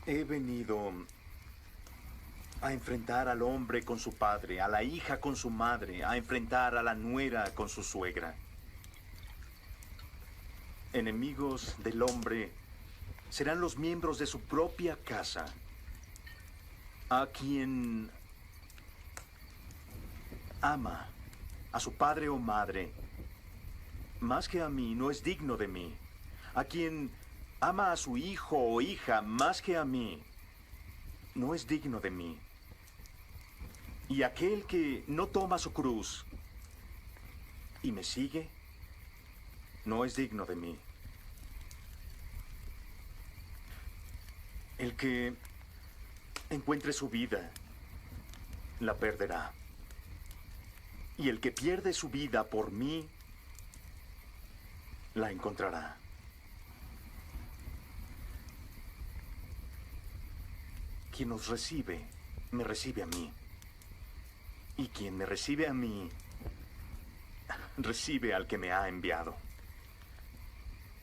He venido a enfrentar al hombre con su padre, a la hija con su madre, a enfrentar a la nuera con su suegra. Enemigos del hombre serán los miembros de su propia casa, a quien ama a su padre o madre más que a mí no es digno de mí. A quien ama a su hijo o hija más que a mí no es digno de mí. Y aquel que no toma su cruz y me sigue no es digno de mí. El que encuentre su vida la perderá. Y el que pierde su vida por mí la encontrará. Quien nos recibe, me recibe a mí. Y quien me recibe a mí, recibe al que me ha enviado.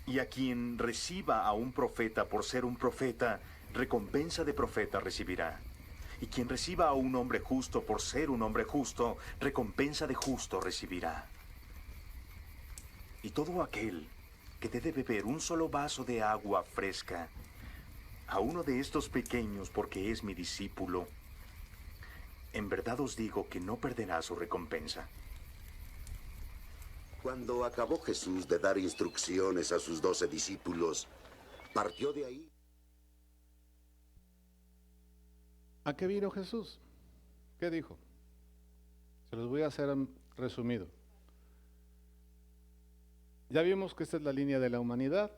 Y a quien reciba a un profeta por ser un profeta, recompensa de profeta recibirá. Y quien reciba a un hombre justo por ser un hombre justo, recompensa de justo recibirá. Y todo aquel que te dé beber un solo vaso de agua fresca, a uno de estos pequeños porque es mi discípulo, en verdad os digo que no perderá su recompensa. Cuando acabó Jesús de dar instrucciones a sus 12 discípulos, partió de ahí. ¿A qué vino Jesús? ¿Qué dijo? Se los voy a hacer resumido. Ya vimos que esta es la línea de la humanidad,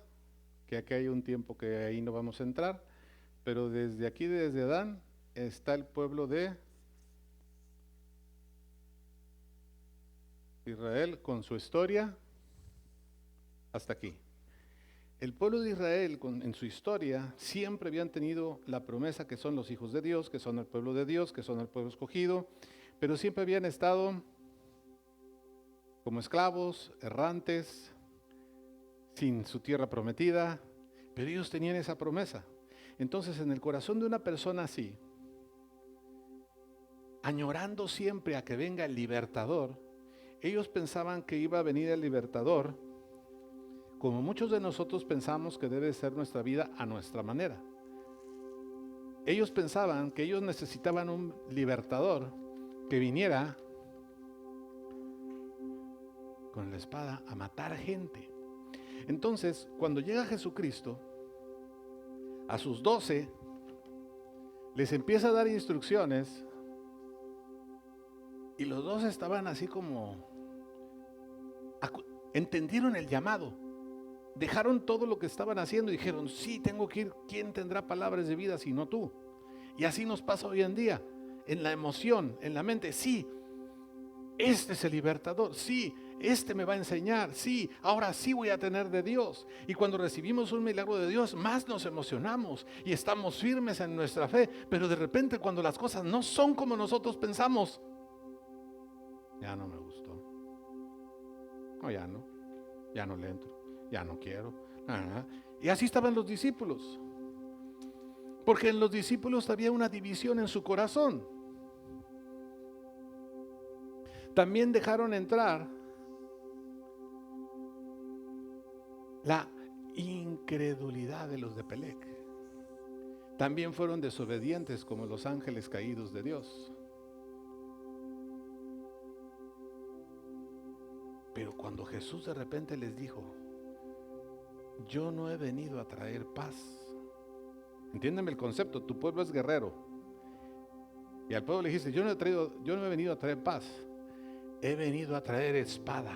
que aquí hay un tiempo que ahí no vamos a entrar, pero desde aquí, desde Adán, está el pueblo de Israel con su historia hasta aquí. El pueblo de Israel en su historia siempre habían tenido la promesa que son los hijos de Dios, que son el pueblo de Dios, que son el pueblo escogido, pero siempre habían estado como esclavos, errantes, sin su tierra prometida, pero ellos tenían esa promesa. Entonces, en el corazón de una persona así, añorando siempre a que venga el libertador, ellos pensaban que iba a venir el libertador, como muchos de nosotros pensamos que debe ser nuestra vida a nuestra manera. Ellos pensaban que ellos necesitaban un libertador que viniera con la espada a matar gente. Entonces, cuando llega Jesucristo, a sus 12 les empieza a dar instrucciones y los 12 estaban así como, entendieron el llamado, dejaron todo lo que estaban haciendo y dijeron, sí, tengo que ir, ¿quién tendrá palabras de vida sino tú? Y así nos pasa hoy en día, en la emoción, en la mente, sí, este es el libertador, sí, este me va a enseñar, sí, ahora sí voy a tener de Dios. Y cuando recibimos un milagro de Dios, más nos emocionamos y estamos firmes en nuestra fe. Pero de repente cuando las cosas no son como nosotros pensamos, ya no me gustó, no, ya no le entro, ya no quiero. Y así estaban los discípulos, porque en los discípulos había una división en su corazón. También dejaron entrar la incredulidad de los de Pelec. También fueron desobedientes como los ángeles caídos de Dios. Pero cuando Jesús de repente les dijo, yo no he venido a traer paz. Entiéndeme el concepto, tu pueblo es guerrero. Y al pueblo le dijiste, yo no he venido a traer paz, he venido a traer espada.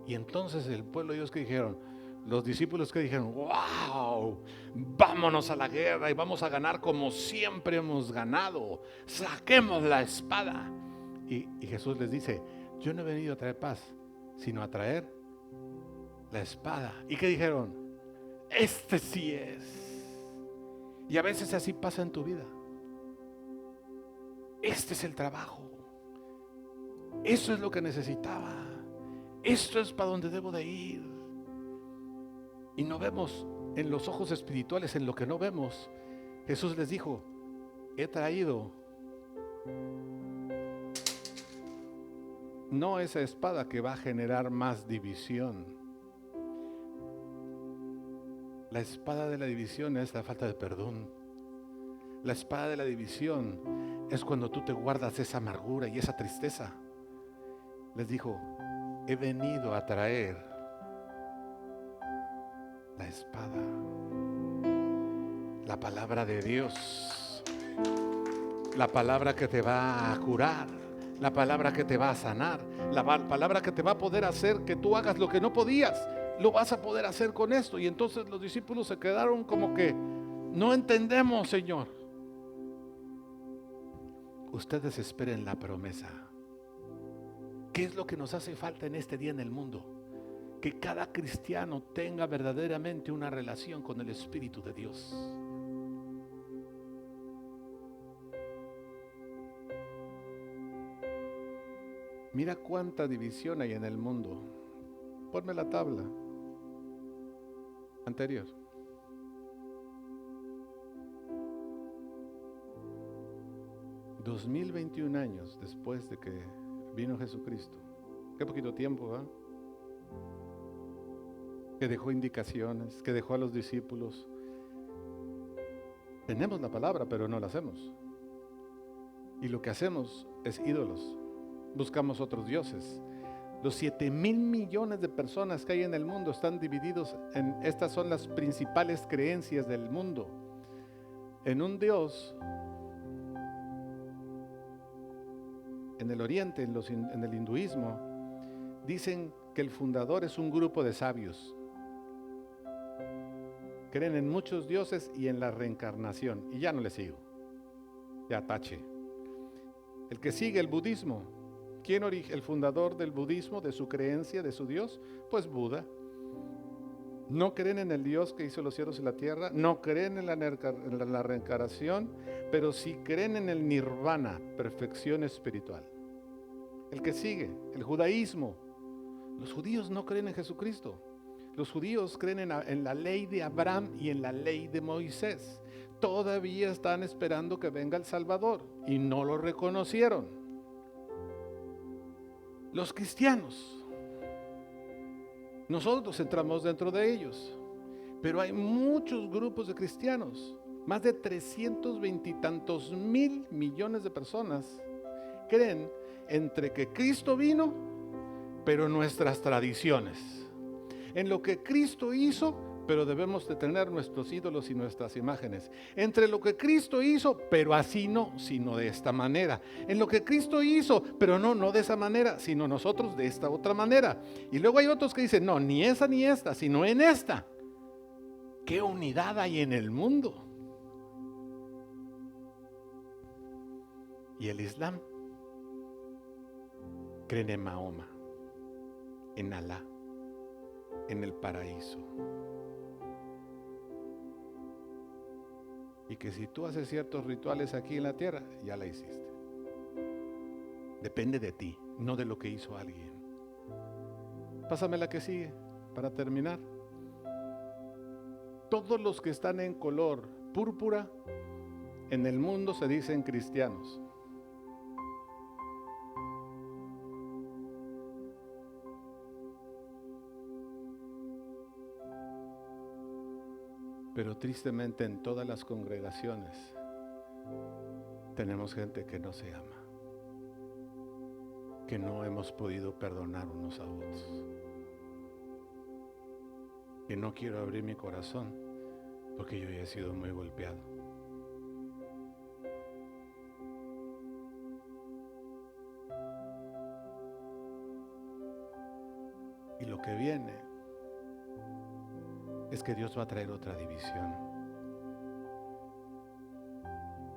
Y entonces el pueblo de Dios que dijeron, los discípulos que dijeron, wow, vámonos a la guerra y vamos a ganar como siempre hemos ganado, saquemos la espada. Y Jesús les dice, yo no he venido a traer paz, sino a traer la espada. ¿Y qué dijeron? Este sí es. Y a veces así pasa en tu vida. Este es el trabajo. Eso es lo que necesitaba. Esto es para donde debo de ir. Y no vemos en los ojos espirituales, en lo que no vemos. Jesús les dijo, he traído no esa espada que va a generar más división. La espada de la división es la falta de perdón. La espada de la división es cuando tú te guardas esa amargura y esa tristeza. Les dijo, he venido a traer la espada, la palabra de Dios, la palabra que te va a curar, la palabra que te va a sanar, la palabra que te va a poder hacer que tú hagas lo que no podías, lo vas a poder hacer con esto. Y entonces los discípulos se quedaron como que, no entendemos, Señor. Ustedes esperen la promesa. ¿Qué es lo que nos hace falta en este día en el mundo? Que cada cristiano tenga verdaderamente una relación con el Espíritu de Dios. Mira cuánta división hay en el mundo. Ponme la tabla anterior. $2021 años después de que vino Jesucristo. Qué poquito tiempo, ¿eh? Que dejó indicaciones, que dejó a los discípulos. Tenemos la palabra, pero no la hacemos. Y lo que hacemos es ídolos. Buscamos otros dioses. Los 7,000 millones de personas que hay en el mundo están divididos en, estas son las principales creencias del mundo. En un Dios, en el oriente, en el hinduismo, dicen que el fundador es un grupo de sabios. Creen en muchos dioses y en la reencarnación. Y ya no le sigo. Ya tache. El que sigue el budismo. ¿Quién el fundador del budismo, de su creencia, de su Dios? Pues Buda. No creen en el Dios que hizo los cielos y la tierra, no creen en la reencarnación, pero sí creen en el nirvana, perfección espiritual. El que sigue, el judaísmo. Los judíos no creen en Jesucristo. Los judíos creen en la ley de Abraham y en la ley de Moisés. Todavía están esperando que venga el Salvador y no lo reconocieron. Los cristianos, nosotros entramos dentro de ellos, pero hay muchos grupos de cristianos, más de 320 y tantos mil millones de personas creen entre que Cristo vino, pero nuestras tradiciones, en lo que Cristo hizo, pero debemos de tener nuestros ídolos y nuestras imágenes. Entre lo que Cristo hizo, pero así no, sino de esta manera. En lo que Cristo hizo, pero no de esa manera, sino nosotros de esta otra manera. Y luego hay otros que dicen, no, ni esa ni esta, sino en esta. ¿Qué unidad hay en el mundo? Y el Islam creen en Mahoma, en Alá, en el paraíso. Y que si tú haces ciertos rituales aquí en la tierra, ya la hiciste. Depende de ti, no de lo que hizo alguien. Pásame la que sigue, para terminar. Todos los que están en color púrpura, en el mundo se dicen cristianos. Pero tristemente en todas las congregaciones tenemos gente que no se ama. que no hemos podido perdonar unos a otros. Que no quiero abrir mi corazón porque yo ya he sido muy golpeado. Y lo que viene es que Dios va a traer otra división.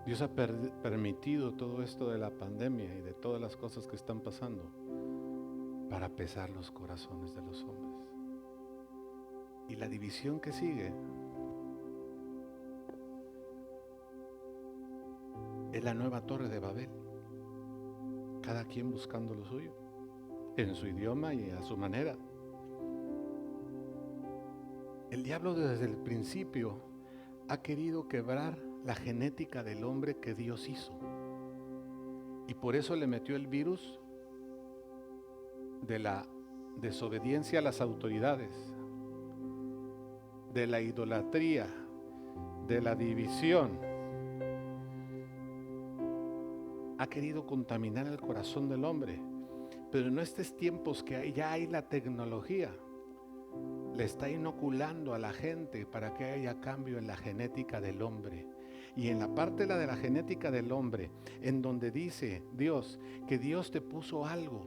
Dios ha permitido todo esto de la pandemia y de todas las cosas que están pasando para pesar los corazones de los hombres. Y la división que sigue es la nueva torre de Babel. Cada quien buscando lo suyo, en su idioma y a su manera. El diablo desde el principio ha querido quebrar la genética del hombre que Dios hizo. Y por eso le metió el virus de la desobediencia a las autoridades, de la idolatría, de la división. Ha querido contaminar el corazón del hombre. Pero en estos tiempos que ya hay la tecnología, le está inoculando a la gente para que haya cambio en la genética del hombre. Y en la parte de la genética del hombre, en donde dice Dios que Dios te puso algo,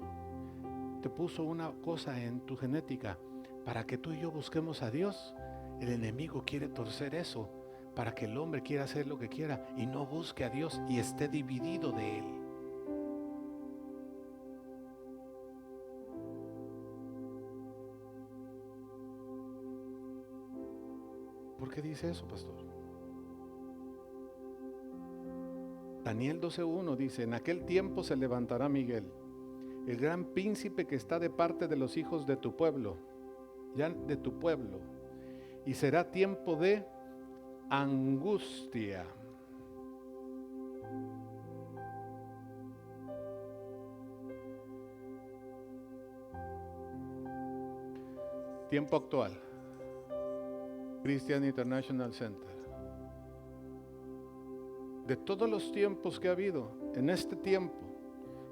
te puso una cosa en tu genética para que tú y yo busquemos a Dios, el enemigo quiere torcer eso para que el hombre quiera hacer lo que quiera y no busque a Dios y esté dividido de Él. ¿Por qué dice eso, pastor? Daniel 12:1 dice: en aquel tiempo se levantará Miguel, el gran príncipe que está de parte de los hijos de tu pueblo, ya de tu pueblo, y será tiempo de angustia. Tiempo actual. Christian International Center. De todos los tiempos que ha habido, en este tiempo,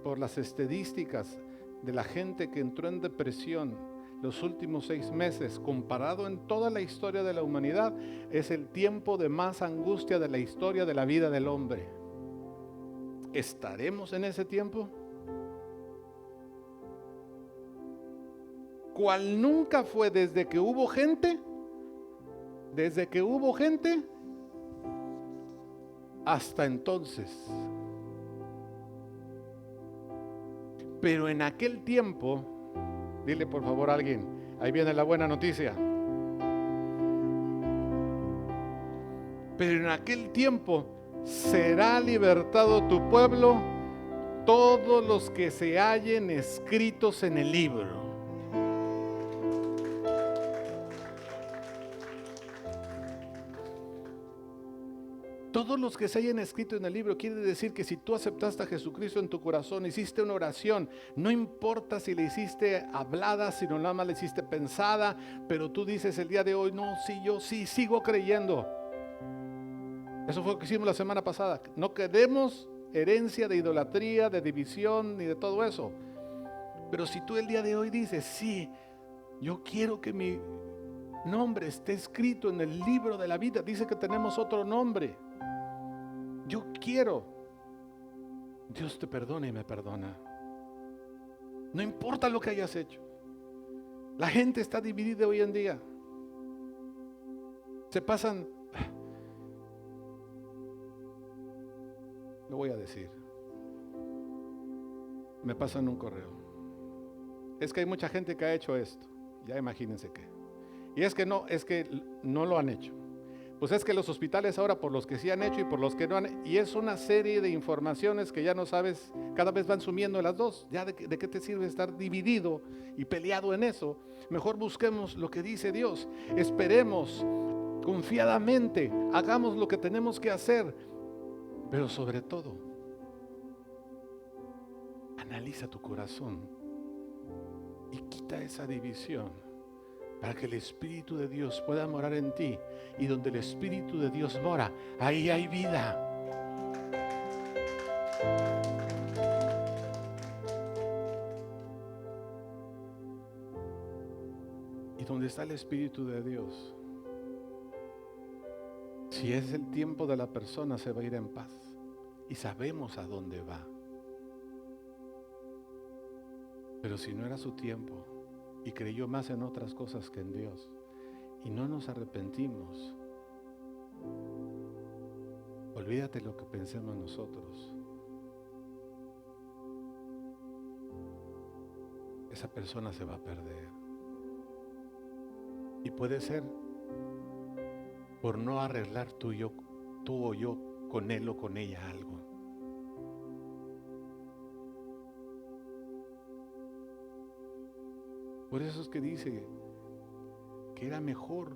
por las estadísticas de la gente que entró en depresión los últimos 6 meses, comparado en toda la historia de la humanidad, es el tiempo de más angustia de la historia de la vida del hombre. ¿Estaremos en ese tiempo? ¿Cuál nunca fue desde que hubo gente? Desde que hubo gente hasta entonces. Pero en aquel tiempo, dile por favor a alguien, ahí viene la buena noticia. Pero en aquel tiempo será libertado tu pueblo, todos los que se hallen escritos en el libro. Todos los que se hayan escrito en el libro, quiere decir que si tú aceptaste a Jesucristo en tu corazón, hiciste una oración, no importa si le hiciste hablada, si no nada más le hiciste pensada, pero tú dices el día de hoy, no, sí, yo sí sigo creyendo. Eso fue lo que hicimos la semana pasada. No queremos herencia de idolatría, de división, ni de todo eso. Pero si tú el día de hoy dices, sí, yo quiero que mi nombre esté escrito en el libro de la vida, dice que tenemos otro nombre. Yo quiero. Dios te perdona y me perdona. No importa lo que hayas hecho. La gente está dividida hoy en día. Se pasan, lo voy a decir, me pasan un correo. Es que hay mucha gente que ha hecho esto. Ya imagínense qué. Y es que no lo han hecho. Pues es que los hospitales ahora, por los que sí han hecho y por los que no han, y es una serie de informaciones que ya no sabes, cada vez van sumiendo las dos. Ya de qué te sirve estar dividido y peleado en eso. Mejor busquemos lo que dice Dios. Esperemos confiadamente, hagamos lo que tenemos que hacer, pero sobre todo, analiza tu corazón y quita esa división, para que el Espíritu de Dios pueda morar en ti. Y donde el Espíritu de Dios mora, ahí hay vida. donde está el Espíritu de Dios, si es el tiempo de la persona, se va a ir en paz. Y sabemos a dónde va. Pero si no era su tiempo y creyó más en otras cosas que en Dios y no nos arrepentimos, olvídate lo que pensemos nosotros. Esa persona se va a perder. Y puede ser por no arreglar tú o yo con él o con ella algo. Por eso es que dice que era mejor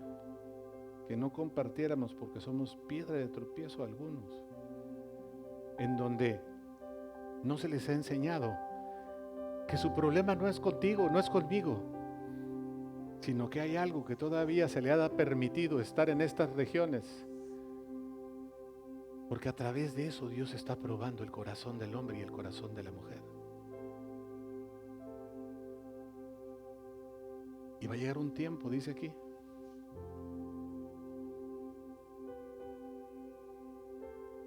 que no compartiéramos, porque somos piedra de tropiezo a algunos, en donde no se les ha enseñado que su problema no es contigo, no es conmigo, sino que hay algo que todavía se le ha permitido estar en estas regiones, porque a través de eso Dios está probando el corazón del hombre y el corazón de la mujer. Y va a llegar un tiempo, dice aquí,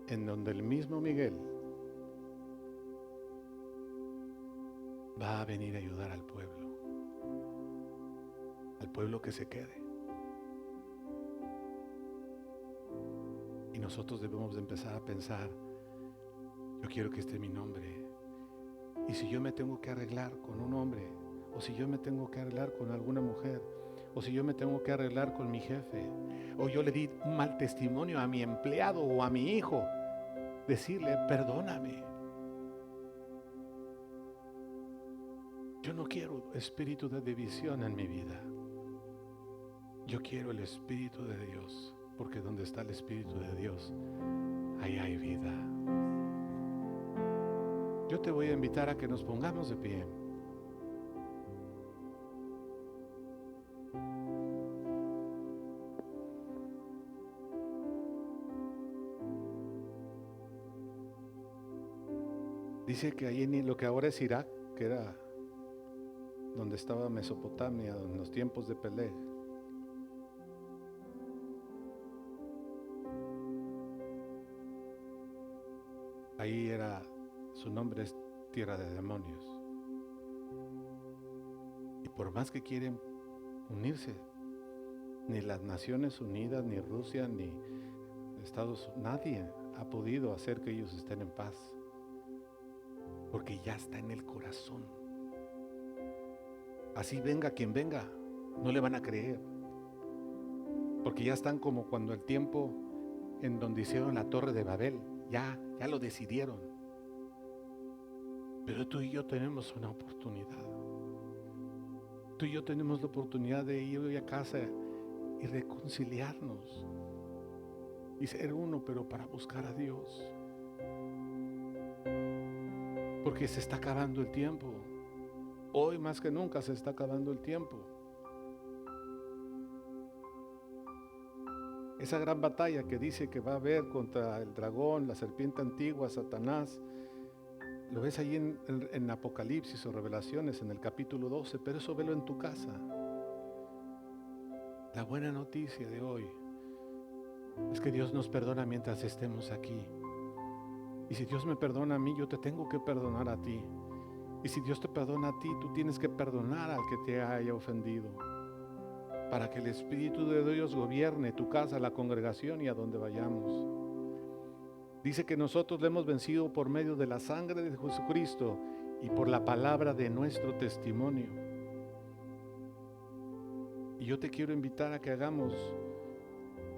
en donde el mismo Miguel va a venir a ayudar al pueblo que se quede. Y nosotros debemos de empezar a pensar, yo quiero que esté mi nombre. Y si yo me tengo que arreglar con un hombre, o si yo me tengo que arreglar con alguna mujer, o si yo me tengo que arreglar con mi jefe, o yo le di un mal testimonio a mi empleado o a mi hijo, decirle, perdóname. Yo no quiero espíritu de división en mi vida. Yo quiero el Espíritu de Dios, porque donde está el Espíritu de Dios, ahí hay vida. Yo te voy a invitar a que nos pongamos de pie. Dice que ahí en lo que ahora es Irak, que era donde estaba Mesopotamia, en los tiempos de Peleg, ahí era, su nombre es tierra de demonios. Y por más que quieren unirse, ni las Naciones Unidas, ni Rusia, ni Estados Unidos, nadie ha podido hacer que ellos estén en paz. Porque ya está en el corazón. Así venga quien venga, no le van a creer. Porque ya están como cuando el tiempo en donde hicieron la Torre de Babel, ya lo decidieron. Pero tú y yo tenemos una oportunidad. Tú y yo tenemos la oportunidad de ir hoy a casa y reconciliarnos. Y ser uno, pero para buscar a Dios. Porque se está acabando el tiempo. Hoy más que nunca se está acabando el tiempo. Esa gran batalla que dice que va a haber contra el dragón, la serpiente antigua, Satanás, lo ves ahí en Apocalipsis o Revelaciones en el capítulo 12, pero eso velo en tu casa. La buena noticia de hoy es que Dios nos perdona mientras estemos aquí. Y si Dios me perdona a mí, yo te tengo que perdonar a ti. Y si Dios te perdona a ti, tú tienes que perdonar al que te haya ofendido, para que el Espíritu de Dios gobierne tu casa, la congregación y a donde vayamos. Dice que nosotros le hemos vencido por medio de la sangre de Jesucristo y por la palabra de nuestro testimonio. Y yo te quiero invitar a que hagamos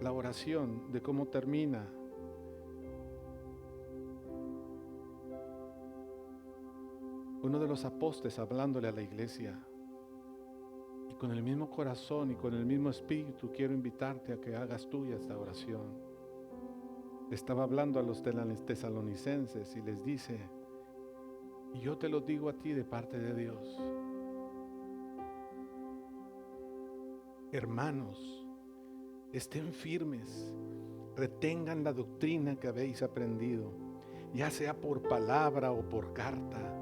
la oración de cómo termina. Uno de los apóstoles hablándole a la iglesia. Y con el mismo corazón y con el mismo espíritu quiero invitarte a que hagas tuya esta oración. Estaba hablando a los tesalonicenses y les dice, y yo te lo digo a ti de parte de Dios. Hermanos, estén firmes, retengan la doctrina que habéis aprendido, ya sea por palabra o por carta.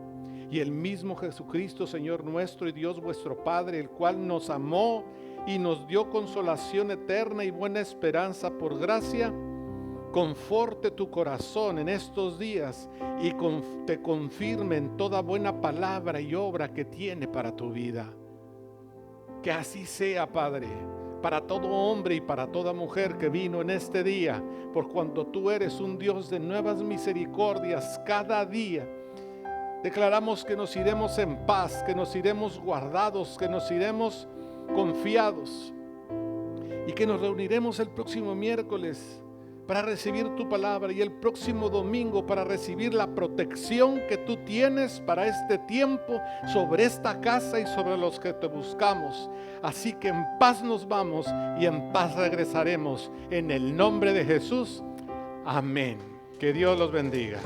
Y el mismo Jesucristo, Señor nuestro y Dios vuestro Padre, el cual nos amó y nos dio consolación eterna y buena esperanza por gracia, conforte tu corazón en estos días y te confirme en toda buena palabra y obra que tiene para tu vida. Que así sea, Padre, para todo hombre y para toda mujer que vino en este día, por cuanto tú eres un Dios de nuevas misericordias cada día. Declaramos que nos iremos en paz, que nos iremos guardados, que nos iremos confiados y que nos reuniremos el próximo miércoles para recibir tu palabra y el próximo domingo para recibir la protección que tú tienes para este tiempo sobre esta casa y sobre los que te buscamos. Así que en paz nos vamos y en paz regresaremos en el nombre de Jesús. Amén. Que Dios los bendiga.